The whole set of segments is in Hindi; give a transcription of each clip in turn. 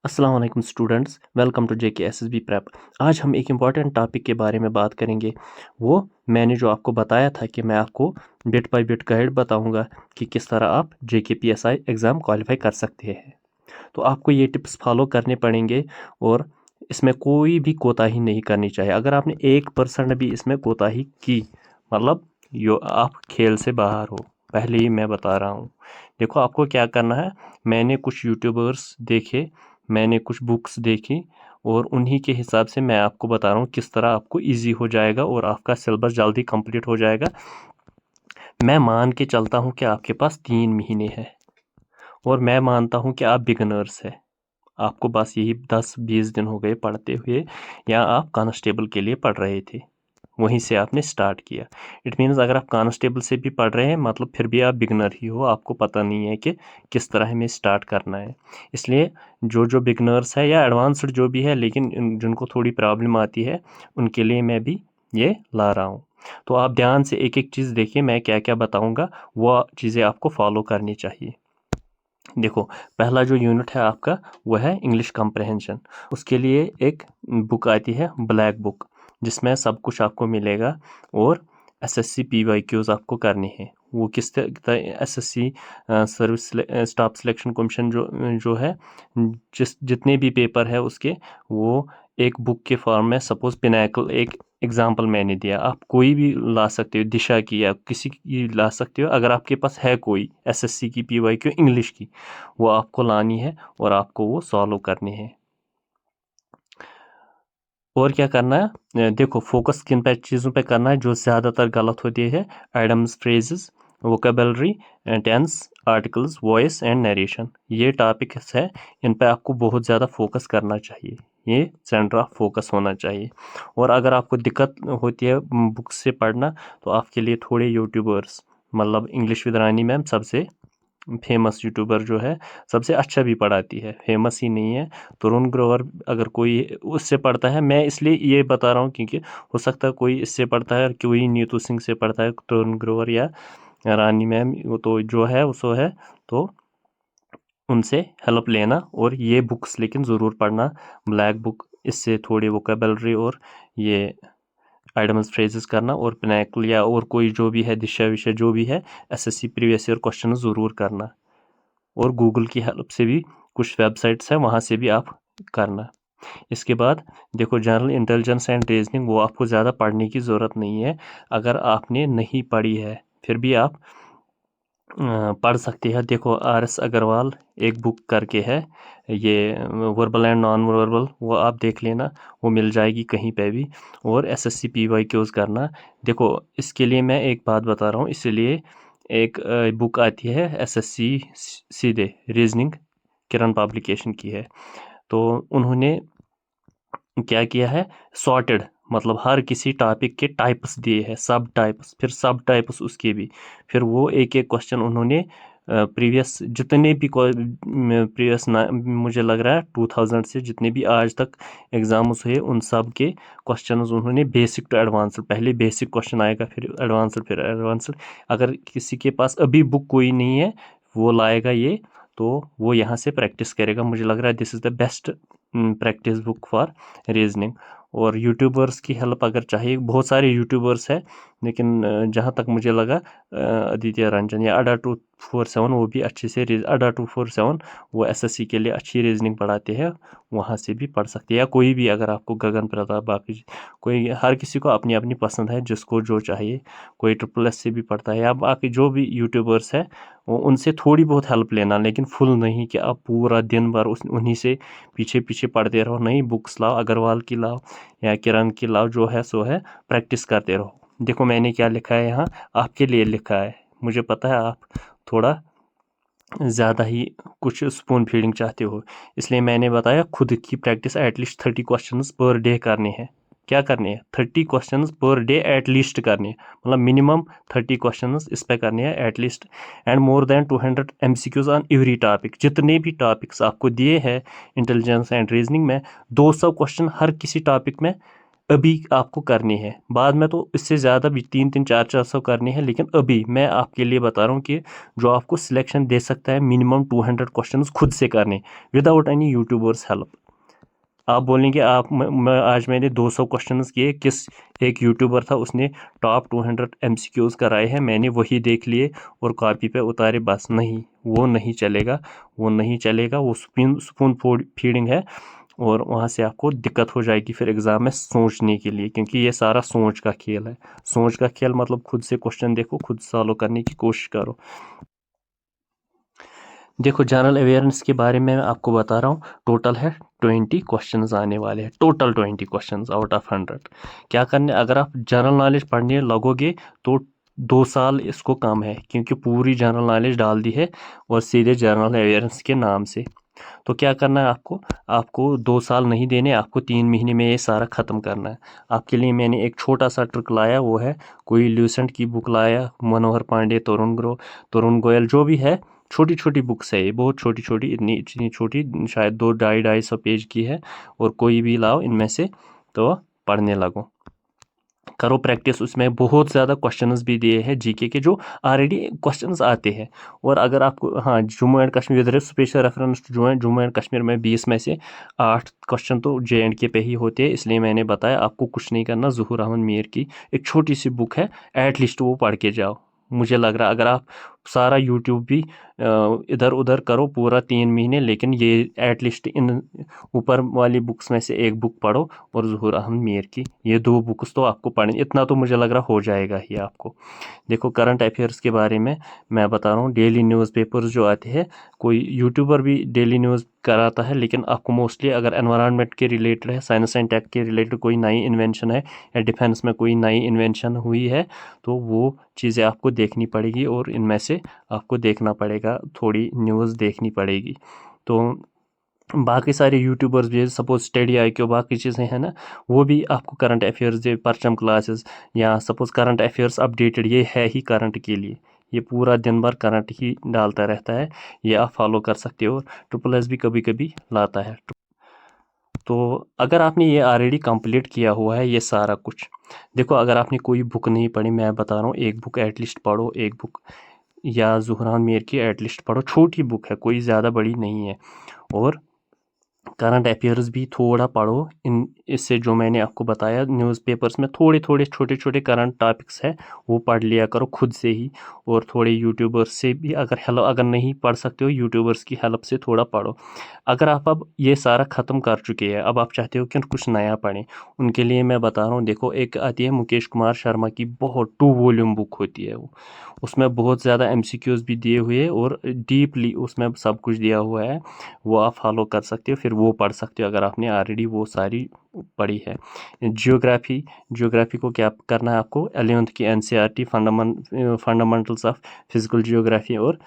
अस्सलाम वालेकुम students, welcome to JK SSB prep. आज हम एक इम्पॉर्टेंट टॉपिक के बारे में बात करेंगे। वो मैंने जो आपको बताया था कि मैं आपको बिट बाय बिट गाइड बताऊंगा कि किस तरह आप जेके पीएसआई एग्ज़ाम क्वालिफाई कर सकते हैं। तो आपको ये टिप्स फॉलो करने पड़ेंगे और इसमें कोई भी कोताही नहीं करनी चाहिए। अगर आपने 1% भी इसमें कोताही की, मतलब यो आप खेल से बाहर हो। पहले ही मैं बता रहा हूँ। देखो आपको क्या करना है। मैंने कुछ यूट्यूबर्स देखे, मैंने कुछ बुक्स देखी और उन्हीं के हिसाब से मैं आपको बता रहा हूँ किस तरह आपको इजी हो जाएगा और आपका सिलेबस जल्दी कंप्लीट हो जाएगा। मैं मान के चलता हूँ कि आपके पास 3 महीने है और मैं मानता हूँ कि आप बिगनर्स है। आपको बस यही 10-20 दिन हो गए पढ़ते हुए, या आप कांस्टेबल के लिए पढ़ रहे थे, वहीं से आपने स्टार्ट किया। इट मीन्स अगर आप कांस्टेबल से भी पढ़ रहे हैं, मतलब फिर भी आप बिगनर ही हो, आपको पता नहीं है कि किस तरह हमें स्टार्ट करना है। इसलिए जो जो बिगनर्स है या एडवांस्ड जो भी है, लेकिन जिनको थोड़ी प्रॉब्लम आती है, उनके लिए मैं भी ये ला रहा हूँ। तो आप ध्यान से एक एक चीज़ देखिए, मैं क्या क्या बताऊँगा वो चीज़ें आपको फॉलो करनी चाहिए। देखो, पहला जो यूनिट है आपका वो है इंग्लिश कॉम्प्रहेंशन। उसके लिए एक बुक आती है, ब्लैक बुक, जिसमें सब कुछ आपको मिलेगा और एसएससी पीवाईक्यूज आपको करने हैं। वो किस SSC service staff selection commission जो है, जितने भी पेपर है उसके, वो एक बुक के फॉर्म में, सपोज पिनाकल एक एग्जाम्पल मैंने दिया, आप कोई भी ला सकते हो, दिशा की या किसी की ला सकते हो। अगर आपके पास है कोई एसएससी की पीवाईक्यू इंग्लिश की, वो आपको लानी है और आपको वो सॉल्व करने हैं। और क्या करना है, देखो फोकस किन पे चीज़ों पे करना है जो ज़्यादातर गलत होती है। Idioms phrases, vocabulary, tense, articles, voice and narration, ये टॉपिक्स है, इन पे आपको बहुत ज़्यादा फोकस करना चाहिए। ये सेंटर ऑफ फोकस होना चाहिए। और अगर आपको दिक्कत होती है बुक से पढ़ना, तो आपके लिए थोड़े यूट्यूबर्स, मतलब इंग्लिश विद रानी मैम सबसे फेमस यूट्यूबर जो है, सबसे अच्छा भी पढ़ाती है, फेमस ही नहीं है। तरुण ग्रोवर अगर कोई उससे पढ़ता है, मैं इसलिए ये बता रहा हूँ क्योंकि हो सकता है कोई इससे पढ़ता है, कोई नीतू सिंह से पढ़ता है, तरुण ग्रोवर या रानी मैम, वो तो जो है उसो है, तो उनसे हेल्प लेना। और ये बुक्स लेकिन ज़रूर पढ़ना, ब्लैक बुक, इससे थोड़ी वोकेबलरी और ये आइडम्स फ्रेजेस करना, और पिनाकल या और कोई जो भी है, दिशा विषय जो भी है, एसएससी प्रीवियस ईयर क्वेश्चन ज़रूर करना। और गूगल की हेल्प से भी कुछ वेबसाइट्स हैं, वहाँ से भी आप करना। इसके बाद देखो, जनरल इंटेलिजेंस एंड रीजनिंग, वो आपको ज़्यादा पढ़ने की ज़रूरत नहीं है। अगर आपने नहीं पढ़ी है फिर भी आप पढ़ सकते हैं। देखो आर.एस. अग्रवाल एक बुक करके है, ये वर्बल एंड नॉन वर्बल, वो आप देख लेना, वो मिल जाएगी कहीं पे भी। और एसएससी पीवाईक्यूज करना। देखो इसके लिए मैं एक बात बता रहा हूँ, इसलिए एक बुक आती है एसएससी सीधे रीजनिंग, किरण पब्लिकेशन की है। तो उन्होंने क्या किया है, सॉर्टेड, मतलब हर किसी टॉपिक के टाइप्स दिए हैं, सब टाइप्स, फिर सब टाइप्स उसके भी, फिर वो एक एक क्वेश्चन उन्होंने प्रीवियस जितने भी प्रीवियस मुझे लग रहा है 2000 से जितने भी आज तक एग्जाम्स हुए, उन सब के क्वेश्चंस उन्होंने बेसिक टू एडवांस्ड, पहले बेसिक क्वेश्चन आएगा, फिर एडवांस्ड। अगर किसी के पास अभी बुक कोई नहीं है, वो लाएगा ये, तो वो यहाँ से प्रैक्टिस करेगा। मुझे लग रहा है this is the best practice book for reasoning. और यूट्यूबर्स की हेल्प अगर चाहिए, बहुत सारे यूट्यूबर्स हैं, लेकिन जहाँ तक मुझे लगा आदित्य रंजन या अड्डा 247, वो भी अच्छे से अड्डा 247, वो एसएससी के लिए अच्छी रीजनिंग पढ़ाते हैं, वहाँ से भी पढ़ सकते हैं। या कोई भी, अगर आपको गगन प्रताप, बाकी कोई, हर किसी को अपनी अपनी पसंद है, जिसको जो चाहिए। कोई SSS से भी पढ़ता है, या बाकी जो भी यूट्यूबर्स है, उनसे थोड़ी बहुत हेल्प लेना, लेकिन फुल नहीं कि आप पूरा दिन भर उन्हीं से पीछे पीछे पढ़ते रहो। नहीं, बुक्स लाओ, अग्रवाल की लाओ या किरण की लाओ, जो है सो है, प्रैक्टिस करते रहो। देखो मैंने क्या लिखा है यहाँ, आपके लिए लिखा है। मुझे पता है आप थोड़ा ज़्यादा ही कुछ स्पून फीडिंग चाहते हो, इसलिए मैंने बताया खुद की practice at least 30 questions per day करने हैं। क्या करने हैं? 30 क्वेश्चंस पर डे एटलीस्ट करने हैं, मतलब मिनिमम 30 क्वेश्चंस इस पे करने हैं at least. And more than 200 MCQs on every topic, जितने भी टॉपिक्स आपको दिए हैं इंटेलिजेंस एंड रीजनिंग में, 200 क्वेश्चन हर किसी टॉपिक में अभी आपको करनी है। बाद में तो इससे ज़्यादा भी 3-3 4-400 करनी है, लेकिन अभी मैं आपके लिए बता रहा हूँ कि जो आपको सिलेक्शन दे सकता है मिनिमम 200 क्वेश्चंस खुद से करने विदाउट एनी यूट्यूबर्स हेल्प। आप बोलेंगे आज मैंने 200 क्वेश्चंस किए, किस एक यूट्यूबर था उसने टॉप 200 MCQs कराए हैं, मैंने वही देख लिए और कॉपी पे उतारे, बस नहीं, वो नहीं चलेगा, वो नहीं चलेगा, वो स्पून फीडिंग है और वहाँ से आपको दिक्कत हो जाएगी फिर एग्ज़ाम में सोचने के लिए, क्योंकि ये सारा सोच का खेल है। सोच का खेल मतलब खुद से क्वेश्चन देखो, खुद सॉल्व करने की कोशिश करो। देखो जनरल अवेयरनेस के बारे में मैं आपको बता रहा हूँ, टोटल है 20 क्वेश्चंस आने वाले हैं, टोटल 20 क्वेश्चंस आउट ऑफ 100। क्या करने, अगर आप जनरल नॉलेज पढ़ने लगोगे तो 2 साल इसको कम है, क्योंकि पूरी जनरल नॉलेज डाल दी है और सीधे जनरल अवेयरनेस के नाम से। तो क्या करना है आपको 2 साल नहीं देने, आपको 3 महीने में ये सारा ख़त्म करना है। आपके लिए मैंने एक छोटा सा ट्रिक लाया, वो है कोई ल्यूसेंट की बुक लाया, मनोहर पांडे, तरुण गोयल, जो भी है, छोटी छोटी बुक्स है ये, बहुत छोटी छोटी, इतनी छोटी, शायद 2-250 पेज की है, और कोई भी लाओ इनमें से तो पढ़ने लगो, करो प्रैक्टिस। उसमें बहुत ज़्यादा क्वेश्चंस भी दिए हैं जीके के, जो ऑलरेडी क्वेश्चंस आते हैं। और अगर आपको, हाँ, Jammu and Kashmir, with special reference to Jammu and Kashmir में 20 में से 8 क्वेश्चन तो JNK पे ही होते हैं, इसलिए मैंने बताया आपको कुछ नहीं करना। ज़हूर अहमद मीर की एक छोटी सी बुक है, एटलीस्ट वो पढ़ के जाओ। मुझे लग रहा अगर आप सारा यूट्यूब भी इधर उधर करो पूरा 3 महीने, लेकिन ये एटलीस्ट इन ऊपर वाली बुक्स में से एक बुक पढ़ो, और ज़हूर अहमद मीर की ये 2 बुक्स तो आपको पढ़नी, इतना तो मुझे लग रहा हो जाएगा ही आपको। देखो करंट अफेयर्स के बारे में मैं बता रहा हूँ, डेली न्यूज़पेपर्स जो आते हैं, कोई यूट्यूबर भी डेली न्यूज़ कराता है, लेकिन आपको मोस्टली अगर एनवायरनमेंट के रिलेटेड है, साइंस एंड टेक के रिलेटेड कोई नई इन्वेंशन है, या डिफेंस में कोई नई इन्वेंशन हुई है, तो वो चीज़ें आपको देखनी पड़ेगी, और इनमें से आपको देखना पड़ेगा, थोड़ी न्यूज़ देखनी पड़ेगी। तो बाकी सारे यूट्यूबर्स भी, सपोज स्टडी IQ, बाकी चीज़ें हैं ना, वो भी आपको करंट अफेयर्स दे, परचम क्लासेस, या सपोज करंट अफेयर्स अपडेटेड, ये है ही करंट के लिए, ये पूरा दिन भर करंट ही डालता रहता है, ये आप फॉलो कर सकते हो। SSS भी कभी कभी लाता है। तो अगर आपने ये ऑलरेडी कंप्लीट किया हुआ है ये सारा कुछ, देखो अगर आपने कोई बुक नहीं पढ़ी, मैं बता रहा हूँ एक बुक एटलीस्ट पढ़ो, एक बुक या ज़ुहरान मीर की एटलीस्ट पढ़ो, छोटी बुक है, कोई ज़्यादा बड़ी नहीं है। और करंट अफेयर्स भी थोड़ा पढ़ो, इन इससे जो मैंने आपको बताया न्यूज़पेपर्स में थोड़े थोड़े छोटे छोटे करंट टॉपिक्स है, वो पढ़ लिया करो खुद से ही। और थोड़े यूट्यूबर्स से भी अगर नहीं पढ़ सकते हो, यूट्यूबर्स की हेल्प से थोड़ा पढ़ो। अगर आप अब ये सारा ख़त्म कर चुके हैं, अब आप चाहते हो कि कुछ नया पढ़ें, उनके लिए मैं बता रहा हूँ, देखो एक आती है मुकेश कुमार शर्मा की, बहुत 2 वॉल्यूम बुक होती है वो, उसमें बहुत ज़्यादा MCQs भी दिए हुए हैं, और डीपली उसमें सब कुछ दिया हुआ है, वो आप फॉलो कर सकते हो, फिर वो पढ़ सकते हो अगर आपने ऑलरेडी वो सारी पढ़ी है। जियोग्राफी को क्या करना है आपको, 11th की NCERT fundamentals of physical geography और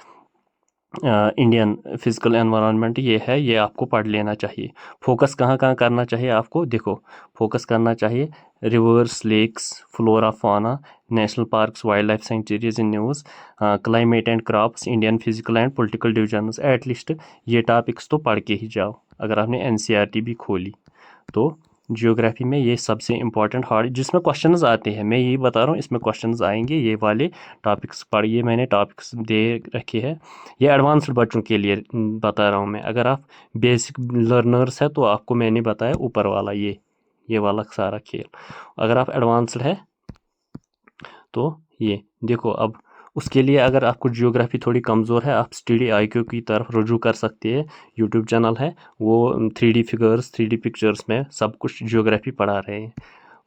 इंडियन फिजिकल एनवायरनमेंट, ये है, ये आपको पढ़ लेना चाहिए। फोकस कहाँ कहाँ करना चाहिए आपको, देखो फोकस करना चाहिए रिवर्स, लेक्स, फ्लोरा फाना, national parks, wild life sanctuaries in news, climate and crops, Indian physical and political divisions, at least ये टॉपिक्स तो पढ़ के ही जाओ अगर आपने NCERT भी खोली तो। जियोग्राफी में ये सबसे इम्पोर्टेंट हार्ड, जिसमें क्वेश्चंस आते हैं, मैं यही बता रहा हूँ, इसमें क्वेश्चंस आएंगे, ये वाले टॉपिक्स पढ़िए, मैंने टॉपिक्स दे रखे हैं, ये एडवांस्ड बच्चों के लिए बता रहा हूँ मैं। अगर आप बेसिक लर्नर्स है तो आपको मैंने बताया ऊपर वाला ये वाला सारा खेल। अगर आप एडवांस्ड है तो ये देखो, अब उसके लिए अगर आपको जियोग्राफी थोड़ी कमज़ोर है, आप स्टडी IQ की तरफ रुजू कर सकते हैं। यूट्यूब चैनल है, वो 3D फिगर्स, 3D पिक्चर्स में सब कुछ जियोग्राफी पढ़ा रहे हैं।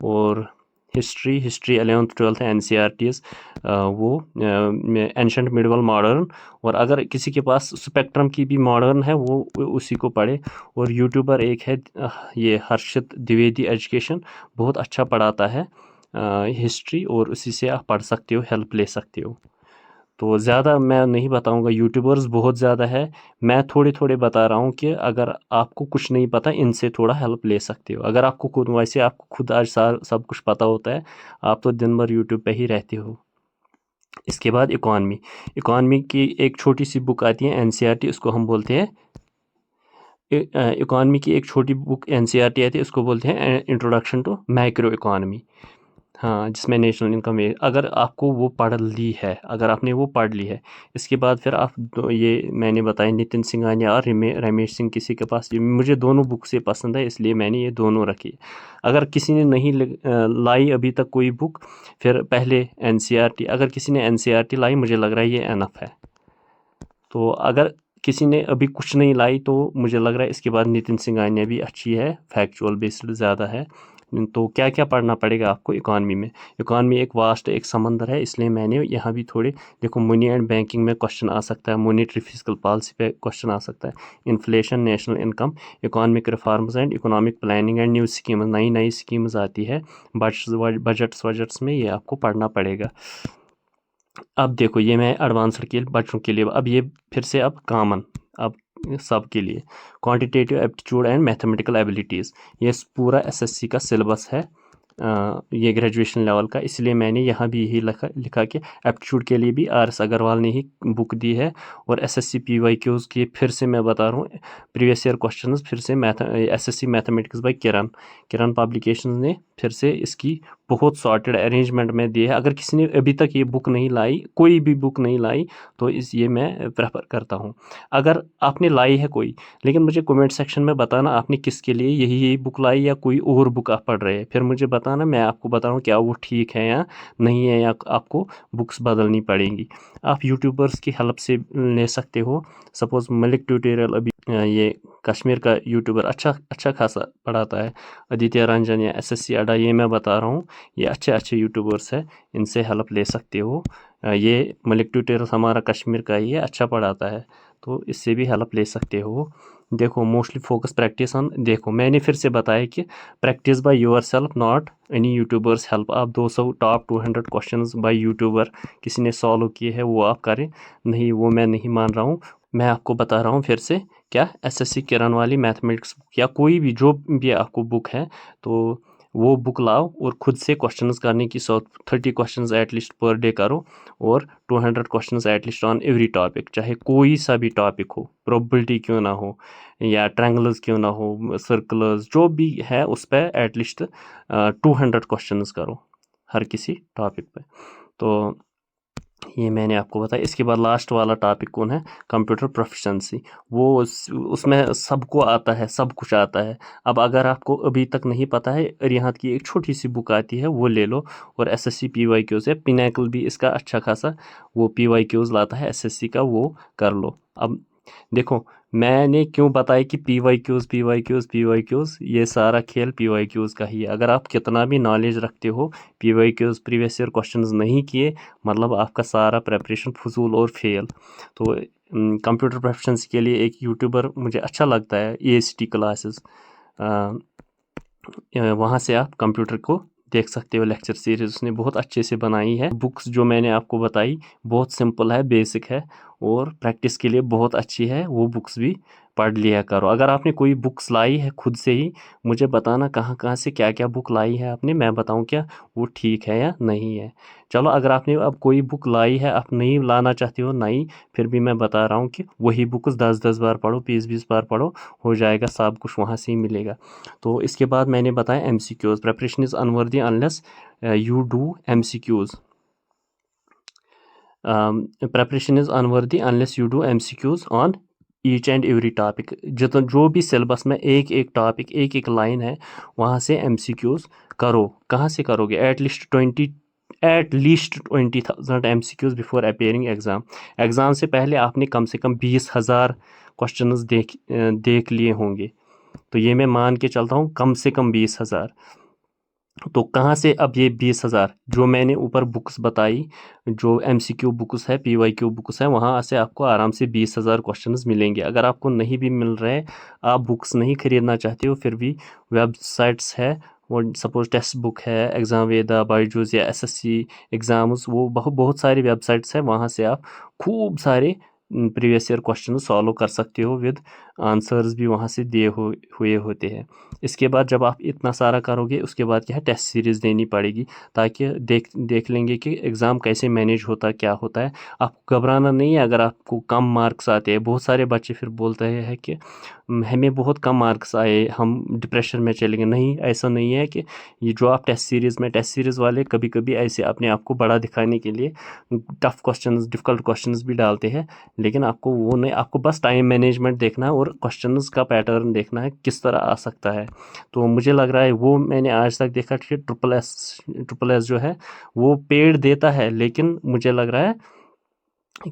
और हिस्ट्री 11th 12th NCERTs, वो एंशंट मिडवल मॉडर्न, और अगर किसी के पास स्पेक्ट्रम की भी मॉडर्न है वो उसी को पढ़े। और यूट्यूबर एक है ये हर्षित द्विवेदी एजुकेशन, बहुत अच्छा पढ़ाता है हिस्ट्री, और उसी से आप पढ़ सकते हो, हेल्प ले सकते हो। तो ज़्यादा मैं नहीं बताऊंगा, यूट्यूबर्स बहुत ज़्यादा है, मैं थोड़े थोड़े बता रहा हूँ कि अगर आपको कुछ नहीं पता इनसे थोड़ा हेल्प ले सकते हो। अगर आपको खुद, वैसे आपको खुद आज सब कुछ पता होता है, आप तो दिन भर यूट्यूब पे ही रहते हो। इसके बाद इकॉनमी की एक छोटी सी बुक आती है NCERT, उसको हम बोलते हैं इकोनॉमी की एक छोटी बुक NCERT आती है, इसको बोलते हैं इंट्रोडक्शन टू माइक्रो इकोनॉमी। हाँ, जिसमें नेशनल इनकम है, अगर आपको वो पढ़ ली है, अगर आपने वो पढ़ ली है, इसके बाद फिर आप ये मैंने बताया नितिन सिंघानिया और रमेश सिंह किसी के पास, मुझे दोनों बुक से पसंद है, इसलिए मैंने ये दोनों रखी। अगर किसी ने नहीं लाई अभी तक कोई बुक, फिर पहले NCERT, अगर किसी ने NCERT लाई, मुझे लग रहा है ये एनफ है। तो अगर किसी ने अभी कुछ नहीं लाई, तो मुझे लग रहा है इसके बाद नितिन सिंघानिया भी अच्छी है, फैक्चुअल बेस्ड ज़्यादा है। तो क्या क्या पढ़ना पड़ेगा आपको इकॉनमी में? इकॉनमी एक वास्ट एक समंदर है, इसलिए मैंने यहाँ भी थोड़े, देखो मनी एंड बैंकिंग में क्वेश्चन आ सकता है, मॉनेटरी फिस्कल पॉलिसी पे क्वेश्चन आ सकता है, inflation, national income, economic reforms and economic planning and new scheme, नई नई स्कीम्स आती है बजट्स में, ये आपको पढ़ना पड़ेगा। अब देखो ये मैं एडवांस्ड के बच्चों के लिए, अब ये फिर से अब कॉमन, अब सब के लिए quantitative aptitude and mathematical abilities, ये पूरा SSC का सिलेबस है, ये ग्रेजुएशन लेवल का, इसलिए मैंने यहाँ भी यही लिखा कि एप्टीट्यूड के लिए भी RS अग्रवाल ने ही बुक दी है, और SSC PYQs की फिर से मैं बता रहा हूँ, प्रीवियस ईयर क्वेश्चंस फिर से SSC मैथमेटिक्स बाय किरण पब्लिकेशन ने फिर से इसकी बहुत सॉर्टेड अरेंजमेंट में दी है। अगर किसी ने अभी तक ये बुक नहीं लाई, कोई भी बुक नहीं लाई, तो ये मैं प्रेफर करता हूँ। अगर आपने लाई है कोई, लेकिन मुझे कमेंट सेक्शन में बताना आपने किसके लिए यही बुक लाई, या कोई और बुक आप पढ़ रहे हैं, फिर मुझे बताना, मैं आपको बता रहा हूँ क्या वो ठीक है या नहीं है, या आपको बुक्स बदलनी पड़ेंगी। आप यूट्यूबर्स की हेल्प से ले सकते हो, सपोज मलिक ट्यूटोरियल, अभी ये कश्मीर का यूट्यूबर अच्छा खासा पढ़ाता है, आदित्य रंजन या SSC अड्डा, ये मैं बता रहा हूँ, ये अच्छे यूट्यूबर्स हैं, इनसे हेल्प ले सकते हो। ये मलिक ट्यूटोरियल हमारा कश्मीर का ही है, अच्छा पढ़ाता है, तो इससे भी हेल्प ले सकते हो। देखो मोस्टली फोकस प्रैक्टिस ऑन, देखो मैंने फिर से बताया कि practice by your self, not any YouTubers help. आप 200 टॉप 200 क्वेश्चंस बाय यूट्यूबर किसी ने सॉल्व किए हैं वो आप करें, नहीं वो मैं नहीं मान रहा हूँ। मैं आपको बता रहा हूँ फिर से, क्या SSC किरण वाली मैथमेटिक्स या कोई भी जो भी आपको बुक है, तो वो बुक लाओ और खुद से क्वेश्चंस करने की 30 क्वेश्चंस एटलीस्ट पर डे करो, और 200 questions at least on every topic, चाहे कोई सा भी टॉपिक हो, प्रोबेबिलिटी क्यों ना हो, या ट्रायंगल्स क्यों ना हो, सर्कल्स जो भी है, उस पर एटलीस्ट 200 क्वेश्चंस करो हर किसी टॉपिक पे। तो ये मैंने आपको बताया। इसके बाद लास्ट वाला टॉपिक कौन है? Computer proficiency. वो उसमें सबको आता है, सब कुछ आता है। अब अगर आपको अभी तक नहीं पता है, अरिहंत की एक छोटी सी बुक आती है, वो ले लो, और SSC PYQs है, पिनैकल भी इसका अच्छा खासा वो PYQs लाता है SSC का, वो कर लो। अब देखो मैंने क्यों बताया कि PYQs, ये सारा खेल PYQs का ही है। अगर आप कितना भी नॉलेज रखते हो, PYQs प्रीवियस ईयर क्वेश्चंस नहीं किए, मतलब आपका सारा प्रेपरेशन फजूल और फेल। तो कंप्यूटर प्रोफिशिएंसी के लिए एक यूट्यूबर मुझे अच्छा लगता है, AST क्लासेस, वहाँ से आप कंप्यूटर को देख सकते हो, लेक्चर सीरीज उसने बहुत अच्छे से बनाई है। बुक्स जो मैंने आपको बताई बहुत सिंपल है, बेसिक है, और प्रैक्टिस के लिए बहुत अच्छी है, वो बुक्स भी पढ़ लिया करो। अगर आपने कोई बुक्स लाई है खुद से ही, मुझे बताना कहाँ कहाँ से क्या क्या बुक लाई है आपने, मैं बताऊँ क्या वो ठीक है या नहीं है। चलो अगर आपने अब कोई बुक लाई है, आप नहीं लाना चाहते हो नहीं, फिर भी मैं बता रहा हूँ कि वही बुक्स 10-10 बार पढ़ो, 20-20 बार पढ़ो, हो जाएगा, सब कुछ वहाँ से ही मिलेगा। तो इसके बाद मैंने बताया MCQs, preparation is unworthy unless you do MCQs। Preparation is unworthy unless you do MCQs on each and every topic. जो भी सिलेबस में एक एक टॉपिक, एक एक लाइन है, वहाँ से MCQs करो। कहाँ से करोगे? At least 20,000 MCQs before appearing exam. Exam से पहले आपने कम से कम 20,000 क्वेश्चंस देख लिए होंगे। तो ये मैं मान के चलता हूँ कम से कम 20,000। तो कहाँ से अब ये 20,000 जो मैंने ऊपर बुक्स बताई, जो MCQ बुक्स है, PYQ बुक्स है, वहाँ से आपको आराम से 20,000 क्वेश्चंस मिलेंगे। अगर आपको नहीं भी मिल रहे, आप बुक्स नहीं खरीदना चाहते हो, फिर भी वेबसाइट्स है, वो सपोज टेक्स्ट बुक है, एग्ज़ाम वेदा, बायजूस या SSC एग्ज़ाम्स, वो बहुत सारी वेबसाइट्स हैं, वहाँ से आप खूब सारे प्रीवियस ईयर क्वेश्चन सॉल्व कर सकते हो विद आंसर्स भी वहाँ से दिए हुए होते हैं। इसके बाद जब आप इतना सारा करोगे उसके बाद क्या है, टेस्ट सीरीज़ देनी पड़ेगी, ताकि देख लेंगे कि एग्ज़ाम कैसे मैनेज होता क्या होता है। आपको घबराना नहीं है अगर आपको कम मार्क्स आते हैं। बहुत सारे बच्चे फिर बोलते हैं कि हमें बहुत कम मार्क्स आए, हम डिप्रेशन में चले गए। नहीं, ऐसा नहीं है कि ये जो आप टेस्ट सीरीज़ वाले कभी कभी ऐसे अपने आप को बड़ा दिखाने के लिए टफ क्वेश्चंस, डिफ़िकल्ट क्वेश्चंस भी डालते हैं, लेकिन आपको वो नहीं, आपको बस टाइम मैनेजमेंट देखना है और क्वेश्चंस का पैटर्न देखना है किस तरह आ सकता है। तो मुझे लग रहा है वो मैंने आज तक देखा कि ट्रिपल एस जो है वो पेड देता है, लेकिन मुझे लग रहा है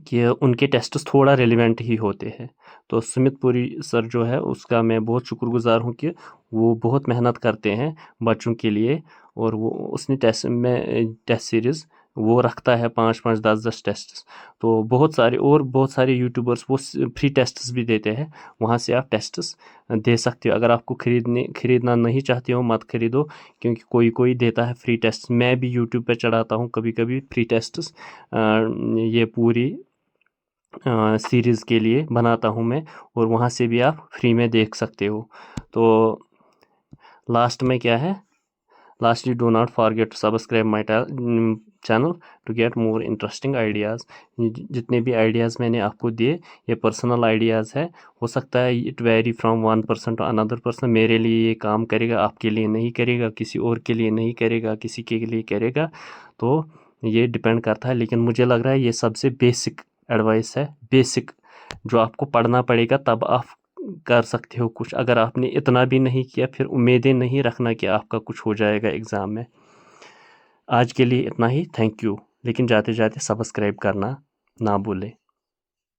कि उनके टेस्ट्स थोड़ा रेलिवेंट ही होते हैं। तो सुमित पुरी सर जो है उसका मैं बहुत शुक्रगुज़ार हूँ कि वो बहुत मेहनत करते हैं बच्चों के लिए, और वो उसने टेस्ट सीरीज़ वो रखता है 5-5, 10-10 टेस्ट्स। तो बहुत सारे यूट्यूबर्स वो फ्री टेस्ट्स भी देते हैं, वहाँ से आप टेस्ट्स दे सकते हो। अगर आपको खरीदना नहीं चाहते हो मत खरीदो, क्योंकि कोई देता है फ्री टेस्ट। मैं भी यूट्यूब पे चढ़ाता हूँ कभी कभी फ्री टेस्ट्स, ये पूरी सीरीज़ के लिए बनाता हूँ मैं, और वहाँ से भी आप फ्री में देख सकते हो। तो लास्ट में क्या है, lastly do not forget to subscribe my channel to get more interesting ideas. जितने भी आइडियाज़ मैंने आपको दिए ये पर्सनल आइडियाज़ है, हो सकता है it vary from one person to another person. मेरे लिए ये काम करेगा, आपके लिए नहीं करेगा, किसी और के लिए नहीं करेगा, किसी के लिए करेगा, तो ये डिपेंड करता है। लेकिन मुझे लग रहा है ये सबसे बेसिक एडवाइस है, बेसिक जो आपको पढ़ना पड़ेगा तब आप कर सकते हो कुछ। अगर आपने इतना भी नहीं किया फिर उम्मीदें नहीं रखना कि आपका कुछ हो जाएगा एग्ज़ाम में। आज के लिए इतना ही, थैंक यू। लेकिन जाते जाते सब्सक्राइब करना ना भूलें।